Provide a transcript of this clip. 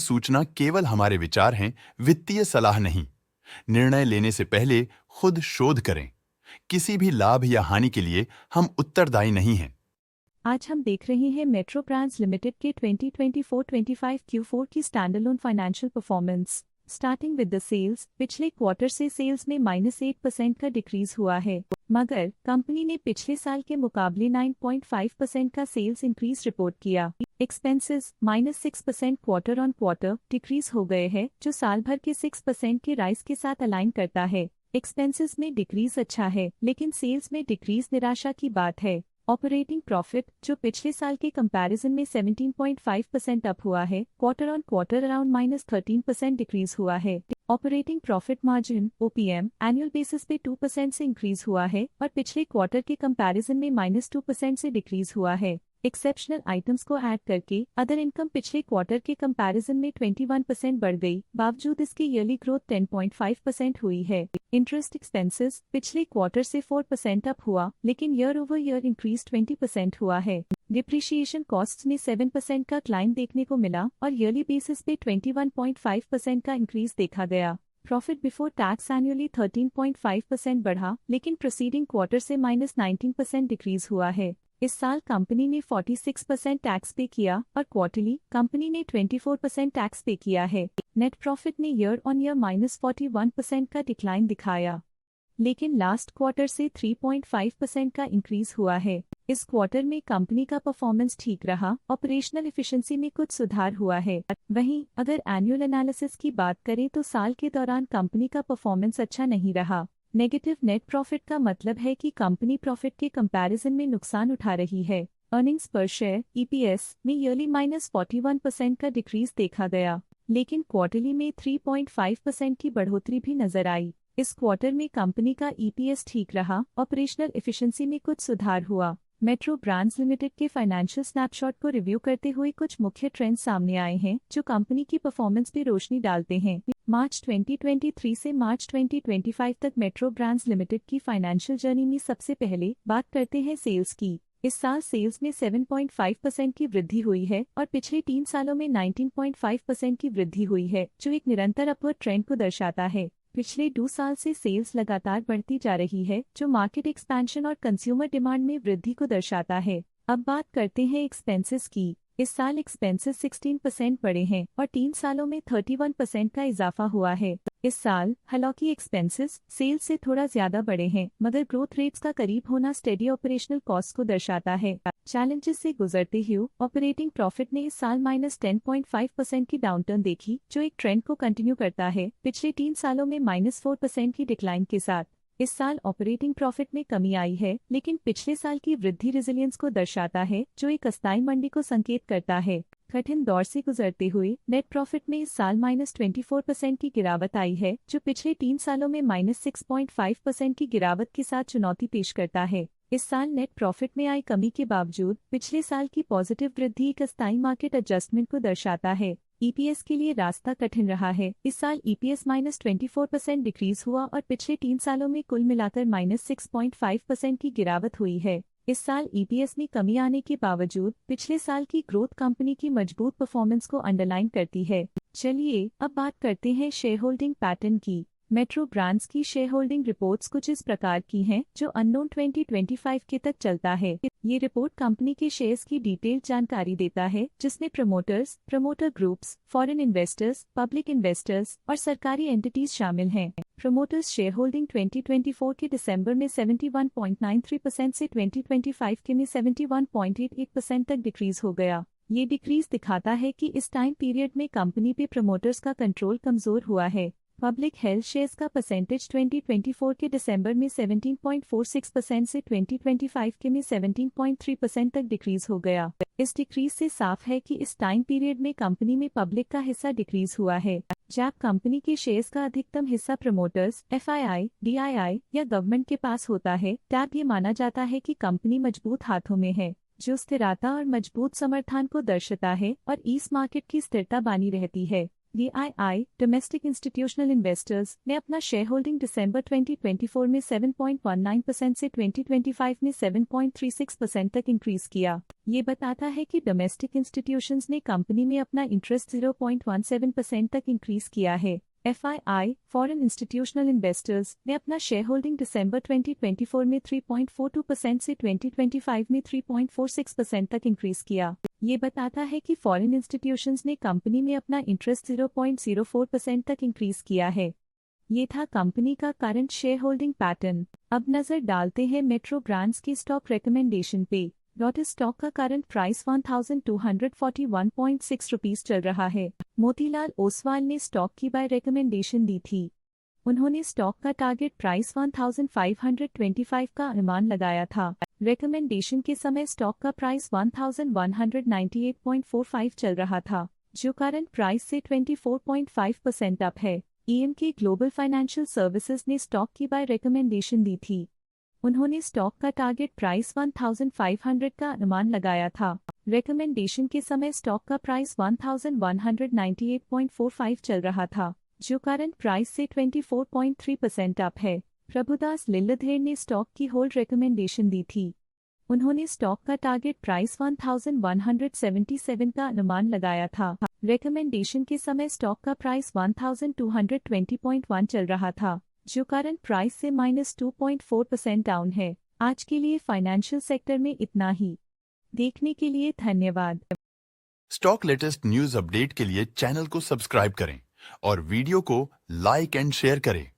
सूचना केवल हमारे विचार हैं, वित्तीय सलाह नहीं। निर्णय लेने से पहले खुद शोध करें। किसी भी लाभ या हानि के लिए हम उत्तरदायी नहीं हैं। आज हम देख रहे हैं मेट्रो ब्रांड्स लिमिटेड के 2024-25 Q4 की standalone financial performance. Starting with the sales, पिछले क्वार्टर से सेल्स में -8% का डिक्रीज हुआ है, मगर कंपनी ने पिछले साल के मुकाबले 9.5% का सेल्स इंक्रीज रिपोर्ट किया। Expenses -6% quarter on quarter decrease हो गए हैं, जो साल भर के 6% के राइज के साथ अलाइन करता है। एक्सपेंसेस में डिक्रीज अच्छा है, लेकिन सेल्स में डिक्रीज निराशा की बात है। ऑपरेटिंग प्रॉफिट, जो पिछले साल के कंपैरिजन में 17.5% अप हुआ है, quarter on quarter around -13% decrease हुआ है। Operating profit margin (OPM) annual basis पे 2% से इंक्रीज हुआ है और पिछले क्वार्टर के कंपैरिजन में -2% से डिक्रीज हुआ है। एक्सेप्शनल आइटम्स को ऐड करके अदर इनकम पिछले क्वार्टर के कंपैरिजन में 21% बढ़ गई, बावजूद इसकी ईयरली ग्रोथ 10.5% हुई है। इंटरेस्ट एक्सपेंसेस पिछले क्वार्टर से 4% अप हुआ, लेकिन ईयर ओवर ईयर इंक्रीज 20% हुआ है। डिप्रिशिएशन कॉस्ट्स में 7% का क्लाइम देखने को मिला और ईयरली बेसिस पे 21.5% का इंक्रीज देखा गया। प्रॉफिट बिफोर टैक्स एनुअली 13.5% बढ़ा, लेकिन प्रोसीडिंग क्वार्टर से -19% डिक्रीज हुआ है। इस साल कंपनी ने 46% टैक्स पे किया और क्वार्टरली कंपनी ने 24% टैक्स पे किया है। नेट प्रॉफिट ने ईयर ऑन ईयर -41% का डिक्लाइन दिखाया, लेकिन लास्ट क्वार्टर से 3.5% का इंक्रीज हुआ है। इस क्वार्टर में कंपनी का परफॉर्मेंस ठीक रहा, ऑपरेशनल एफिशिएंसी में कुछ सुधार हुआ है। वहीं अगर एनुअल एनालिसिस की बात करें तो साल के दौरान कंपनी का परफॉर्मेंस अच्छा नहीं रहा। नेगेटिव नेट प्रॉफिट का मतलब है कि कंपनी प्रॉफिट के कंपैरिजन में नुकसान उठा रही है। अर्निंग्स पर शेयर (EPS) में ईयरली -41% का डिक्रीज देखा गया, लेकिन क्वार्टरली में 3.5% की बढ़ोतरी भी नजर आई। इस क्वार्टर में कंपनी का EPS ठीक रहा, ऑपरेशनल एफिशिएंसी में कुछ सुधार हुआ। मेट्रो ब्रांड्स लिमिटेड के फाइनेंशियल स्नैपशॉट को रिव्यू करते हुए कुछ मुख्य ट्रेंड्स सामने आए हैं, जो कंपनी की परफॉर्मेंस पे रोशनी डालते हैं। मार्च 2023 से मार्च 2025 तक मेट्रो ब्रांड्स लिमिटेड की फाइनेंशियल जर्नी में सबसे पहले बात करते हैं सेल्स की। इस साल सेल्स में 7.5% की वृद्धि हुई है और पिछले 3 सालों में 19.5% की वृद्धि हुई है, जो एक निरंतर अपवर्ड ट्रेंड को दर्शाता है। पिछले 2 साल से सेल्स लगातार बढ़ती जा रही है, जो मार्केट एक्सपेंशन और कंज्यूमर डिमांड में वृद्धि को दर्शाता है। अब बात करते हैं एक्सपेंसेस की। इस साल एक्सपेंसेस 16% बढ़े हैं और 3 सालों में 31% का इजाफा हुआ है। इस साल हालांकि एक्सपेंसेस सेल्स से थोड़ा ज्यादा बढ़े हैं, मगर ग्रोथ रेट्स का करीब होना स्टेडी ऑपरेशनल कॉस्ट को दर्शाता है। चैलेंजेस से गुजरते हुए ऑपरेटिंग प्रॉफिट ने इस साल -10.5% की डाउनटर्न देखी, जो एक ट्रेंड को कंटिन्यू करता है, पिछले 3 सालों में -4% की डिक्लाइन के साथ। इस साल ऑपरेटिंग प्रॉफिट में कमी आई है, लेकिन पिछले साल की वृद्धि रेजिलियंस को दर्शाता है, जो एक अस्थायी मंदी को संकेत करता है। कठिन दौर से गुजरते हुए नेट प्रॉफिट में इस साल -24% की गिरावट आई है, जो पिछले 3 सालों में -6.5% की गिरावट के साथ चुनौती पेश करता है। इस साल नेट प्रॉफिट में आई कमी के बावजूद पिछले साल की पॉजिटिव वृद्धि एक अस्थायी मार्केट एडजस्टमेंट को दर्शाता है। EPS के लिए रास्ता कठिन रहा है। इस साल EPS -24% डिक्रीज हुआ और पिछले 3 सालों में कुल मिलाकर -6.5% की गिरावट हुई है। इस साल EPS में कमी आने के बावजूद पिछले साल की ग्रोथ कंपनी की मजबूत परफॉर्मेंस को अंडरलाइन करती है। चलिए अब बात करते हैं शेयर होल्डिंग पैटर्न की। मेट्रो ब्रांड्स की शेयर होल्डिंग रिपोर्ट्स कुछ इस प्रकार की हैं, जो अननोन 2025 के तक चलता है। ये रिपोर्ट कंपनी के शेयर्स की डिटेल्ड जानकारी देता है, जिसमें promoters, promoter groups, foreign investors, public investors और सरकारी एंटिटीज शामिल हैं। प्रमोटर्स शेयर होल्डिंग 2024 के दिसंबर में 71.93% से 2025 के में 71.88% तक डिक्रीज हो गया। ये डिक्रीज दिखाता है कि इस टाइम पीरियड में कंपनी पे प्रमोटर्स का कंट्रोल कमजोर हुआ है। पब्लिक हेल्थ शेयर्स का परसेंटेज 2024 के दिसंबर में 17.46% से 2025 के में 17.3% तक डिक्रीज हो गया। इस डिक्रीज से साफ है कि इस टाइम पीरियड में कंपनी में पब्लिक का हिस्सा डिक्रीज हुआ है। जब कंपनी के शेयर्स का अधिकतम हिस्सा प्रमोटर्स, FII, DII या गवर्नमेंट के पास होता है, तब ये माना जाता है कि कंपनी मजबूत हाथों में है, जो स्थिरता और मजबूत समर्थन को दर्शाता है और इस मार्केट की स्थिरता बनी रहती है। DII डोमेस्टिक इंस्टीट्यूशनल इन्वेस्टर्स ने अपना शेयर होल्डिंग दिसंबर 2024 में 7.19% से 2025 में 7.36% तक इंक्रीज किया। ये बताता है कि डोमेस्टिक इंस्टीट्यूशंस ने कंपनी में अपना इंटरेस्ट 0.17% तक इंक्रीज किया है। FII फॉरेन इंस्टीट्यूशनल इन्वेस्टर्स ने अपना शेयर होल्डिंग दिसंबर 2024 में 3.42% से 2025 में 3.46% तक इंक्रीज किया। ये बताता है कि फॉरेन इंस्टीट्यूशंस ने कंपनी में अपना इंटरेस्ट 0.04% तक इंक्रीज किया है। ये था कंपनी का करंट शेयर होल्डिंग पैटर्न। अब नजर डालते हैं मेट्रो ब्रांड्स की स्टॉक रिकमेंडेशन पे। लोटस स्टॉक का करंट प्राइस 1241.6 रुपीस चल रहा है। मोतीलाल ओसवाल ने स्टॉक की बाय रिकमेंडेशन दी थी। उन्होंने स्टॉक का टारगेट प्राइस 1525 का अनुमान लगाया था। रिकमेंडेशन के समय स्टॉक का प्राइस 1198.45 चल रहा था, जो करंट प्राइस से 24.5% अप है। EMK ग्लोबल फाइनेंशियल सर्विसेज ने स्टॉक की बाय रिकमेंडेशन दी थी। उन्होंने स्टॉक का टारगेट प्राइस 1500 का अनुमान लगाया था। रिकमेंडेशन के समय स्टॉक का प्राइस 1198.45 चल रहा था, जो करंट प्राइस से 24.3% अप है। प्रभुदास लिल्लाधर ने स्टॉक की होल्ड रिकमेंडेशन दी थी। उन्होंने स्टॉक का टारगेट प्राइस 1177 का अनुमान लगाया था। रिकमेंडेशन के समय स्टॉक का प्राइस 1220.1 चल रहा था, जो करंट प्राइस से -2.4% डाउन है। आज के लिए फाइनेंशियल सेक्टर में इतना ही। देखने के लिए धन्यवाद। स्टॉक लेटेस्ट न्यूज अपडेट के लिए चैनल को सब्सक्राइब करें और वीडियो को लाइक एंड शेयर करें।